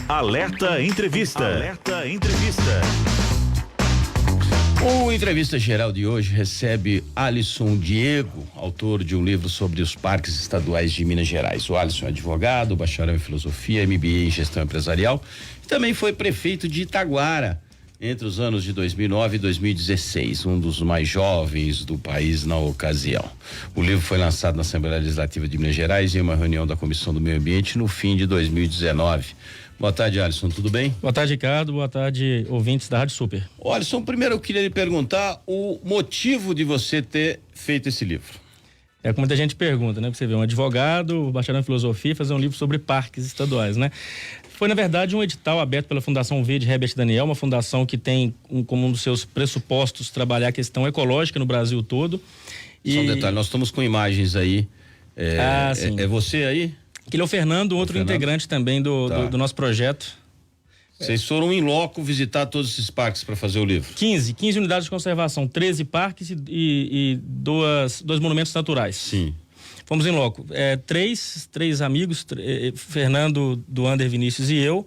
Alerta Entrevista. Alerta Entrevista. O Entrevista Geral de hoje recebe Alisson Diego, autor de um livro sobre os parques estaduais de Minas Gerais. O Alisson é advogado, bacharel em filosofia, MBA em gestão empresarial e também foi prefeito de Itaguara entre os anos de 2009 e 2016, um dos mais jovens do país na ocasião. O livro foi lançado na Assembleia Legislativa de Minas Gerais em uma reunião da Comissão do Meio Ambiente no fim de 2019. Boa tarde, Alisson, tudo bem? Boa tarde, Ricardo, boa tarde, ouvintes da Rádio Super. Alisson, primeiro eu queria lhe perguntar o motivo de você ter feito esse livro. É como muita gente pergunta, né? Pra você ver, um advogado, bacharel em filosofia, fazer um livro sobre parques estaduais, né? Foi, na verdade, um edital aberto pela Fundação Verde Herbert Daniel, uma fundação que tem como um dos seus pressupostos trabalhar a questão ecológica no Brasil todo. Só um detalhe, nós estamos com imagens aí. Sim. É você aí? Aquele é o Fernando, outro integrante também do nosso projeto. Vocês foram em loco visitar todos esses parques para fazer o livro? 15 unidades de conservação, 13 parques e dois monumentos naturais. Sim. Fomos em loco. Três amigos, Fernando, do Ander, Vinícius e eu.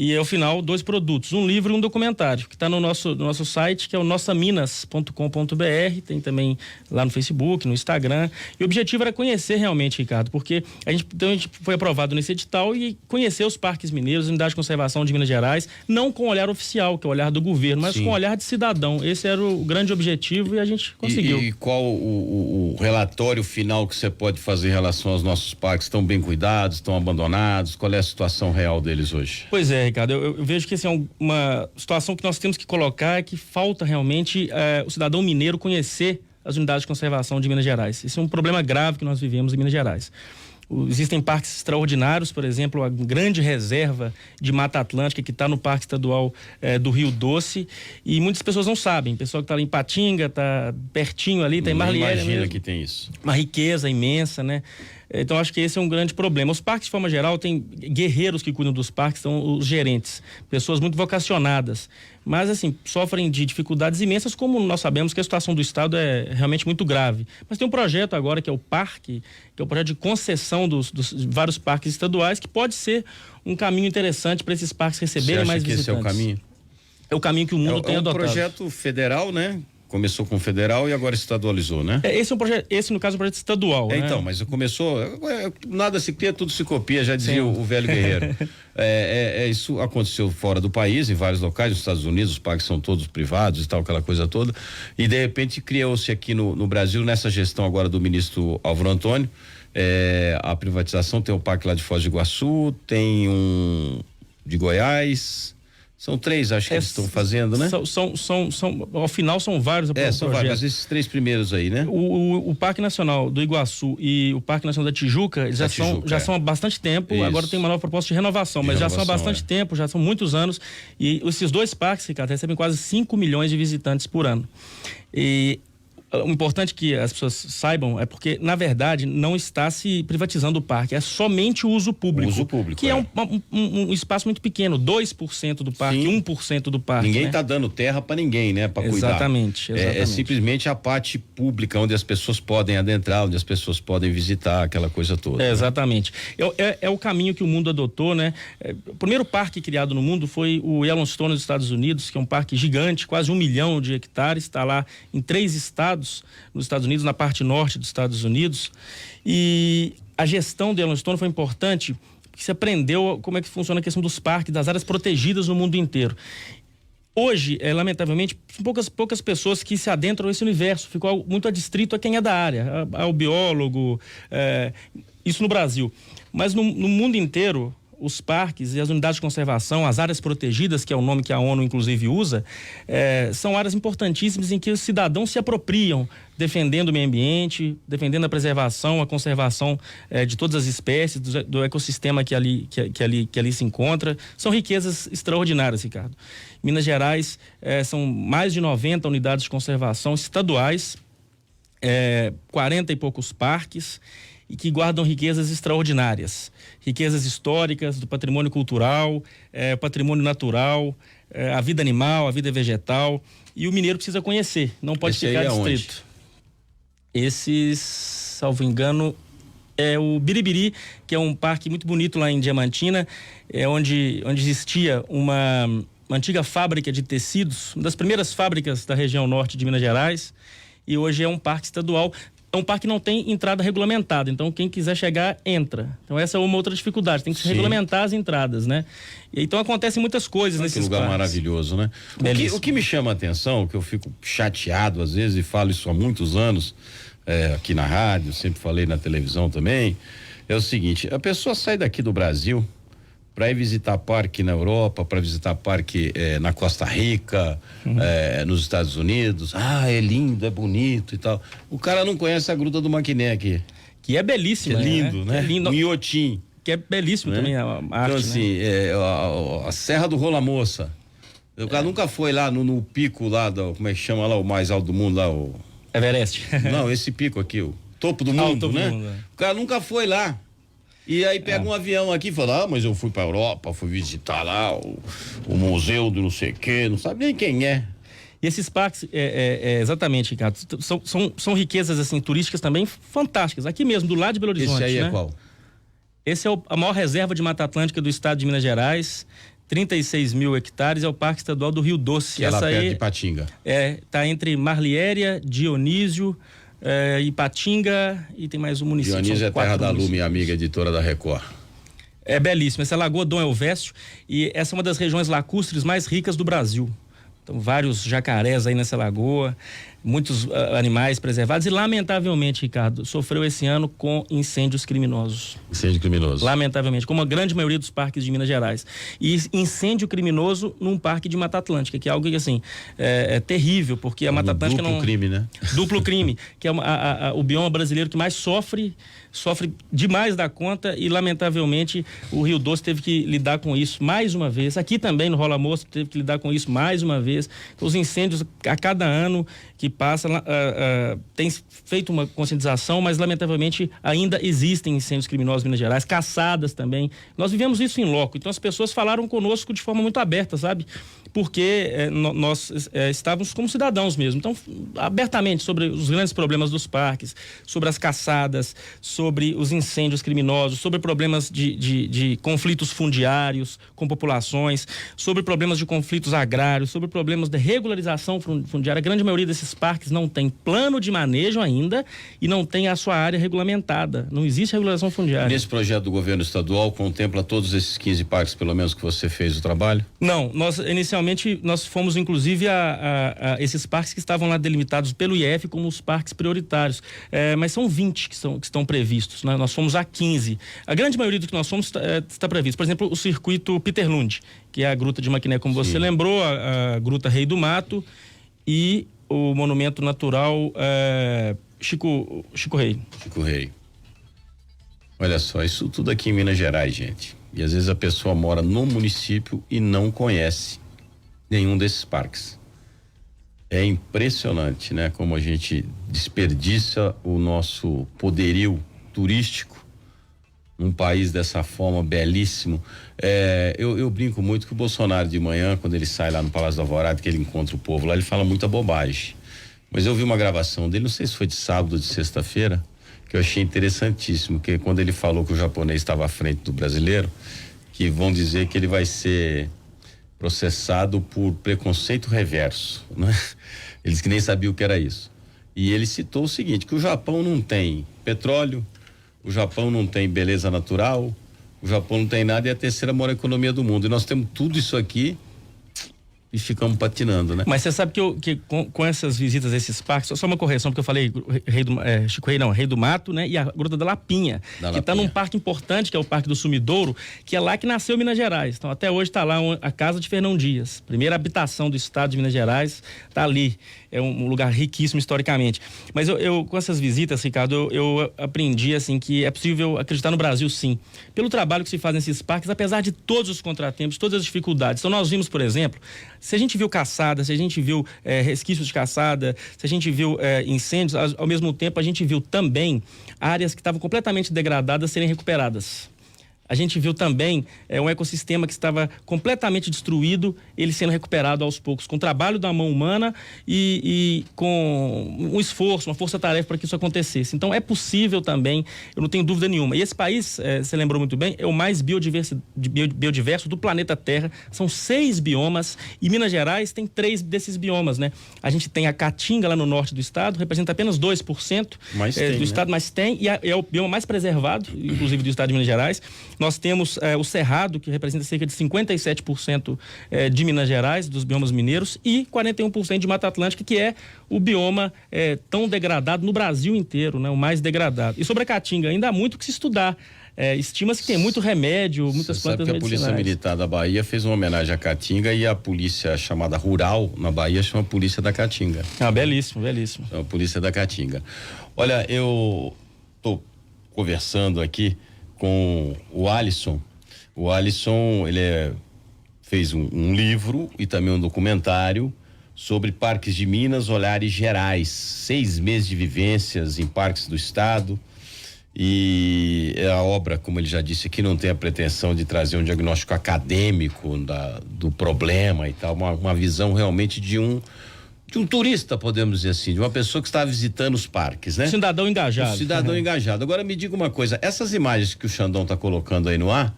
E ao final, 2 produtos, um livro e um documentário, que está no nosso site, que é o nossaminas.com.br, tem também lá no Facebook, no Instagram. E o objetivo era conhecer realmente, Ricardo, porque a gente foi aprovado nesse edital e conhecer os parques mineiros, a unidade de conservação de Minas Gerais, não com o olhar oficial, que é o olhar do governo, mas com o olhar de cidadão. Esse era o grande objetivo e a gente conseguiu. E qual o relatório final que você pode fazer em relação aos nossos parques? Estão bem cuidados, estão abandonados? Qual é a situação real deles hoje? Pois é, Ricardo, eu vejo que assim, uma situação que nós temos que colocar é que falta realmente o cidadão mineiro conhecer as unidades de conservação de Minas Gerais. Esse é um problema grave que nós vivemos em Minas Gerais. Existem parques extraordinários, por exemplo, a grande reserva de Mata Atlântica que está no Parque Estadual do Rio Doce, e muitas pessoas não sabem. Pessoal que está lá em Patinga, está pertinho ali, está em Marliere. Imagina que tem isso. Uma riqueza imensa, né? Então acho que esse é um grande problema. Os parques, de forma geral, tem guerreiros que cuidam dos parques, são os gerentes, pessoas muito vocacionadas, mas assim, sofrem de dificuldades imensas, como nós sabemos que a situação do estado é realmente muito grave. Mas tem um projeto agora que é o PARC, que é o projeto de concessão dos vários parques estaduais, que pode ser um caminho interessante para esses parques receberem mais visitantes. Esse é o caminho? É o caminho que o mundo tem adotado. É um projeto federal, né? Começou com o federal e agora estadualizou, né? Esse é um projeto, no caso é um projeto estadual, né? Então, mas começou, nada se cria, tudo se copia, já dizia o velho guerreiro. Isso aconteceu fora do país, em vários locais, nos Estados Unidos, os parques são todos privados e tal, aquela coisa toda, e de repente criou-se aqui no Brasil, nessa gestão agora do ministro Álvaro Antônio, a privatização. Tem o parque lá de Foz do Iguaçu, tem um de Goiás. São 3, acho que eles estão fazendo, né? Ao final são vários. São vários, esses 3 primeiros aí, né? O Parque Nacional do Iguaçu e o Parque Nacional da Tijuca, eles já são há bastante tempo. Isso. Agora tem uma nova proposta de renovação, mas já são há bastante tempo, já são muitos anos. E esses 2 parques, Ricardo, recebem quase 5 milhões de visitantes por ano. E o importante que as pessoas saibam é porque, na verdade, não está se privatizando o parque, é somente o uso público. Que é um espaço muito pequeno, 2% do parque, 1% do parque. Ninguém está dando terra para ninguém, né? Para cuidar. Exatamente. É simplesmente a parte pública, onde as pessoas podem adentrar, onde as pessoas podem visitar, aquela coisa toda. Exatamente. É o caminho que o mundo adotou, né? O primeiro parque criado no mundo foi o Yellowstone dos Estados Unidos, que é um parque gigante, quase 1 milhão de hectares, está lá em 3 estados nos Estados Unidos, na parte norte dos Estados Unidos, e a gestão do Yellowstone foi importante porque se aprendeu como é que funciona a questão dos parques, das áreas protegidas no mundo inteiro. Hoje, lamentavelmente, são poucas pessoas que se adentram nesse universo, ficou muito adstrito a quem é da área, ao biólogo, isso no Brasil. Mas no mundo inteiro, os parques e as unidades de conservação, as áreas protegidas, que é o nome que a ONU inclusive usa, são áreas importantíssimas em que os cidadãos se apropriam, defendendo o meio ambiente, defendendo a preservação, a conservação de todas as espécies, do ecossistema que ali se encontra. São riquezas extraordinárias, Ricardo. Minas Gerais são mais de 90 unidades de conservação estaduais, 40 e poucos parques, e que guardam riquezas extraordinárias, riquezas históricas, do patrimônio cultural, patrimônio natural, a vida animal, a vida vegetal, e o mineiro precisa conhecer, não pode ficar distrito. Esses, salvo engano, É o Biribiri, que é um parque muito bonito lá em Diamantina, onde existia uma antiga fábrica de tecidos, uma das primeiras fábricas da região norte de Minas Gerais, e hoje é um parque estadual. É um parque que não tem entrada regulamentada, então quem quiser chegar, entra. Então essa é uma outra dificuldade, tem que se regulamentar as entradas, né? E então acontecem muitas coisas nesses lugar parques. Maravilhoso, né? O que me chama a atenção, que eu fico chateado às vezes e falo isso há muitos anos, aqui na rádio, sempre falei na televisão também, é o seguinte: a pessoa sai daqui do Brasil para ir visitar parque na Europa, para visitar parque na Costa Rica, nos Estados Unidos. É lindo, é bonito e tal. O cara não conhece a Gruta do Maquiné aqui. Que é belíssimo. Que é lindo, né? É lindo. O Inhotim. Que é belíssimo, né? Também a arte, então, assim, né? A Serra do Rola Moça. O cara nunca foi lá no pico lá, como é que chama lá, o mais alto do mundo lá, o... Everest. Não, esse pico aqui, o topo do mundo, topo né? do mundo, O cara nunca foi lá. E aí pega um avião aqui e fala: mas eu fui pra Europa, fui visitar lá o museu do não sei o quê, não sabe nem quem é. E esses parques, exatamente, Ricardo, são riquezas assim, turísticas também fantásticas. Aqui mesmo, do lado de Belo Horizonte. Esse aí né? é qual? Esse é a maior reserva de Mata Atlântica do estado de Minas Gerais, 36 mil hectares, é o Parque Estadual do Rio Doce. Que é lá perto de Ipatinga. Tá entre Marliéria, Dionísio, Ipatinga e tem mais um município. Dionísio é terra da Lu, minha amiga editora da Record. É belíssimo. Essa é a Lagoa Dom Elvésio e essa é uma das regiões lacustres mais ricas do Brasil. Então, vários jacarés aí nessa lagoa, muitos animais preservados e, lamentavelmente, Ricardo, sofreu esse ano com incêndios criminosos. Incêndio criminoso. Lamentavelmente, como a grande maioria dos parques de Minas Gerais. E incêndio criminoso num parque de Mata Atlântica, que é algo que, assim, é terrível, porque a Mata Atlântica não... Duplo crime, né? Duplo crime, que é o bioma brasileiro que mais sofre demais da conta e, lamentavelmente, o Rio Doce teve que lidar com isso mais uma vez. Aqui também, no Rola Moça, teve que lidar com isso mais uma vez. Então, os incêndios, a cada ano que passa, tem feito uma conscientização, mas, lamentavelmente, ainda existem incêndios criminosos em Minas Gerais, caçadas também. Nós vivemos isso em loco. Então, as pessoas falaram conosco de forma muito aberta, sabe? Porque nós estávamos como cidadãos mesmo. Então, abertamente sobre os grandes problemas dos parques, sobre as caçadas, sobre os incêndios criminosos, sobre problemas de conflitos fundiários com populações, sobre problemas de conflitos agrários, sobre problemas de regularização fundiária. A grande maioria desses parques não tem plano de manejo ainda e não tem a sua área regulamentada. Não existe regularização fundiária. Nesse projeto do governo estadual contempla todos esses 15 parques, pelo menos, que você fez o trabalho? Não, inicialmente nós fomos inclusive a esses parques que estavam lá delimitados pelo IF como os parques prioritários, mas são 20 que estão previstos, né? Nós fomos a 15. A grande maioria do que nós fomos está previsto. Por exemplo, o circuito Peter Lund, que é a Gruta de Maquiné, como você lembrou, a Gruta Rei do Mato e o monumento natural Chico Rei. Chico Rei. Olha só, isso tudo aqui em Minas Gerais, gente. E às vezes a pessoa mora no município e não conhece nenhum desses parques. É impressionante, né? Como a gente desperdiça o nosso poderio turístico num país dessa forma, belíssimo. Eu brinco muito que o Bolsonaro de manhã, quando ele sai lá no Palácio da Alvorada, que ele encontra o povo lá, ele fala muita bobagem. Mas eu vi uma gravação dele, não sei se foi de sábado ou de sexta-feira, que eu achei interessantíssimo, que quando ele falou que o japonês estava à frente do brasileiro, que vão dizer que ele vai ser processado por preconceito reverso, né? Eles que nem sabiam o que era isso. E ele citou o seguinte, que o Japão não tem petróleo, o Japão não tem beleza natural, o Japão não tem nada e é a terceira maior economia do mundo. E nós temos tudo isso aqui e ficamos patinando, né? Mas você sabe que com essas visitas a esses parques, só uma correção, porque eu falei Chico Rei não, Rei do Mato, né? E a Gruta da Lapinha, que está num parque importante, que é o Parque do Sumidouro, que é lá que nasceu Minas Gerais. Então, até hoje está lá a casa de Fernão Dias, primeira habitação do estado de Minas Gerais, está ali. É um lugar riquíssimo historicamente. Mas eu com essas visitas, Ricardo, eu aprendi, assim, que é possível acreditar no Brasil, sim. Pelo trabalho que se faz nesses parques, apesar de todos os contratempos, todas as dificuldades. Então, nós vimos, por exemplo, se a gente viu caçada, se a gente viu resquícios de caçada, se a gente viu incêndios, ao mesmo tempo a gente viu também áreas que estavam completamente degradadas serem recuperadas. A gente viu também um ecossistema que estava completamente destruído, ele sendo recuperado aos poucos, com o trabalho da mão humana e com um esforço, uma força-tarefa para que isso acontecesse. Então é possível também, eu não tenho dúvida nenhuma. E esse país, você lembrou muito bem, é o mais biodiverso do planeta Terra. São 6 biomas e Minas Gerais tem 3 desses biomas, né? A gente tem a Caatinga lá no norte do estado, representa apenas 2% do estado, mas tem, e é o bioma mais preservado, inclusive do estado de Minas Gerais. Nós temos o Cerrado, que representa cerca de 57% de Minas Gerais, dos biomas mineiros, e 41% de Mata Atlântica, que é o bioma tão degradado no Brasil inteiro, né? O mais degradado. E sobre a Caatinga, ainda há muito que se estudar. Estima-se que tem muito remédio, muitas plantas medicinais. Sabe que a Polícia Militar da Bahia fez uma homenagem à Caatinga e a polícia chamada Rural na Bahia chama Polícia da Caatinga. Belíssimo, belíssimo. É a Polícia da Caatinga. Olha, eu tô conversando aqui com o Alisson. O Alisson, ele fez um livro e também um documentário sobre parques de Minas, olhares gerais. 6 meses de vivências em parques do estado. E a obra, como ele já disse aqui, não tem a pretensão de trazer um diagnóstico acadêmico do problema e tal, uma visão realmente de um turista, podemos dizer assim, de uma pessoa que está visitando os parques, né? Cidadão engajado. Cidadão engajado. Agora me diga uma coisa, essas imagens que o Xandão está colocando aí no ar,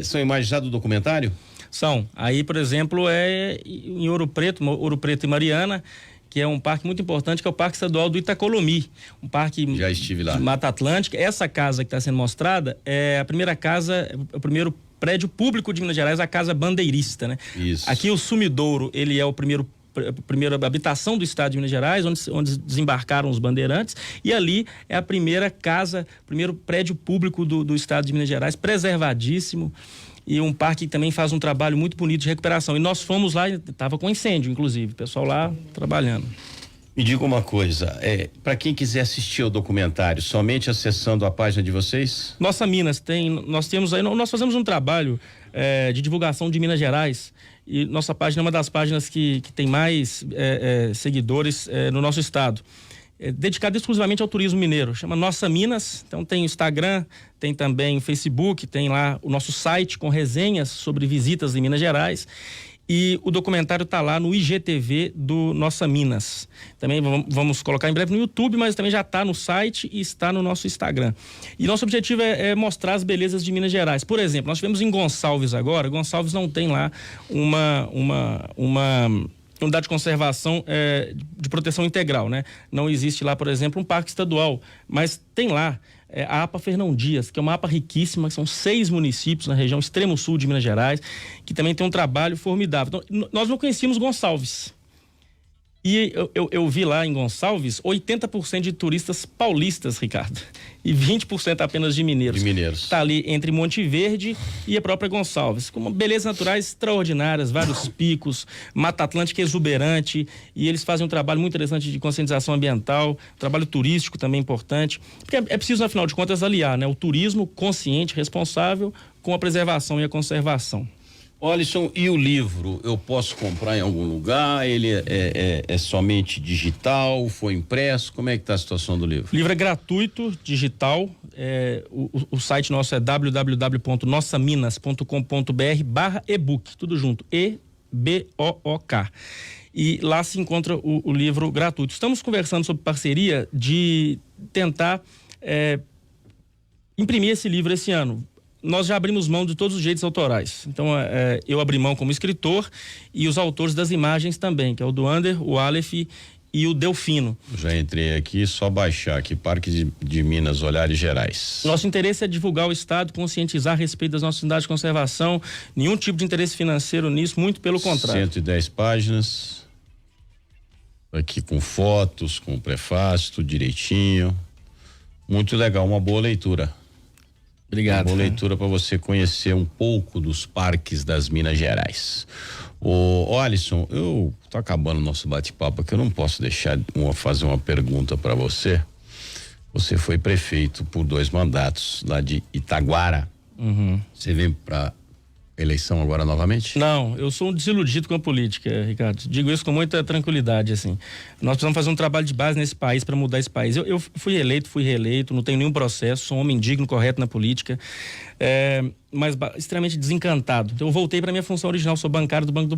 são imagens já do documentário? São. Aí, por exemplo, em Ouro Preto e Mariana, que é um parque muito importante, que é o Parque Estadual do Itacolomi, um parque já estive lá. De Mata Atlântica. Essa casa que está sendo mostrada é a primeira casa, o primeiro prédio público de Minas Gerais, a Casa Bandeirista, né? Isso. Aqui o Sumidouro, ele é a primeira habitação do estado de Minas Gerais, onde desembarcaram os bandeirantes, e ali é a primeira casa, primeiro prédio público do estado de Minas Gerais, preservadíssimo, e um parque que também faz um trabalho muito bonito de recuperação. E nós fomos lá, estava com incêndio, inclusive, o pessoal lá trabalhando. Me diga uma coisa, para quem quiser assistir ao documentário, somente acessando a página de vocês? Nossa Minas, nós temos aí, nós fazemos um trabalho de divulgação de Minas Gerais, e nossa página é uma das páginas que tem mais seguidores no nosso estado. Dedicado exclusivamente ao turismo mineiro, chama Nossa Minas. Então tem o Instagram, tem também o Facebook, tem lá o nosso site com resenhas sobre visitas em Minas Gerais, e o documentário está lá no IGTV do Nossa Minas. Também vamos colocar em breve no YouTube, mas também já está no site e está no nosso Instagram. E nosso objetivo é mostrar as belezas de Minas Gerais. Por exemplo, nós tivemos em Gonçalves agora. Gonçalves não tem lá uma unidade de conservação de proteção integral, né? Não existe lá, por exemplo, um parque estadual, mas tem lá a APA Fernão Dias, que é uma APA riquíssima, que são 6 municípios na região extremo sul de Minas Gerais, que também tem um trabalho formidável. Então, nós não conhecíamos Gonçalves. E eu vi lá em Gonçalves 80% de turistas paulistas, Ricardo, e 20% apenas de mineiros. Está ali entre Monte Verde e a própria Gonçalves, com belezas naturais extraordinárias, vários picos, Mata Atlântica exuberante, e eles fazem um trabalho muito interessante de conscientização ambiental, trabalho turístico também importante, porque é preciso, afinal de contas, aliar, né, o turismo consciente, responsável, com a preservação e a conservação. Alisson, e o livro, eu posso comprar em algum lugar? Ele é somente digital? Foi impresso? Como é que está a situação do livro? O livro é gratuito, digital. O site nosso é www.nossaminas.com.br/ebook, tudo junto, E-B-O-O-K. E lá se encontra o livro gratuito. Estamos conversando sobre parceria de tentar imprimir esse livro esse ano. Nós já abrimos mão de todos os direitos autorais. Então, eu abri mão como escritor e os autores das imagens também, que é o Duander, o Aleph e o Delfino. Já entrei aqui, só baixar aqui, Parque de Minas, Olhares Gerais. Nosso interesse é divulgar o estado, conscientizar a respeito das nossas unidades de conservação, nenhum tipo de interesse financeiro nisso, muito pelo contrário. 110 páginas, aqui com fotos, com prefácio, tudo direitinho. Muito legal, uma boa leitura. Obrigado. Uma boa leitura para você conhecer um pouco dos parques das Minas Gerais. Ô Alisson, eu tô acabando o nosso bate-papo aqui, eu não posso deixar fazer uma pergunta para você. Você foi prefeito por 2 mandatos lá de Itaguara. Uhum. Você vem para eleição agora novamente? Não, eu sou um desiludido com a política, Ricardo. Digo isso com muita tranquilidade, assim. Nós precisamos fazer um trabalho de base nesse país para mudar esse país. Eu fui eleito, fui reeleito, não tenho nenhum processo, sou um homem digno, correto na política, mas extremamente desencantado. Então eu voltei para minha função original, sou bancário do Banco do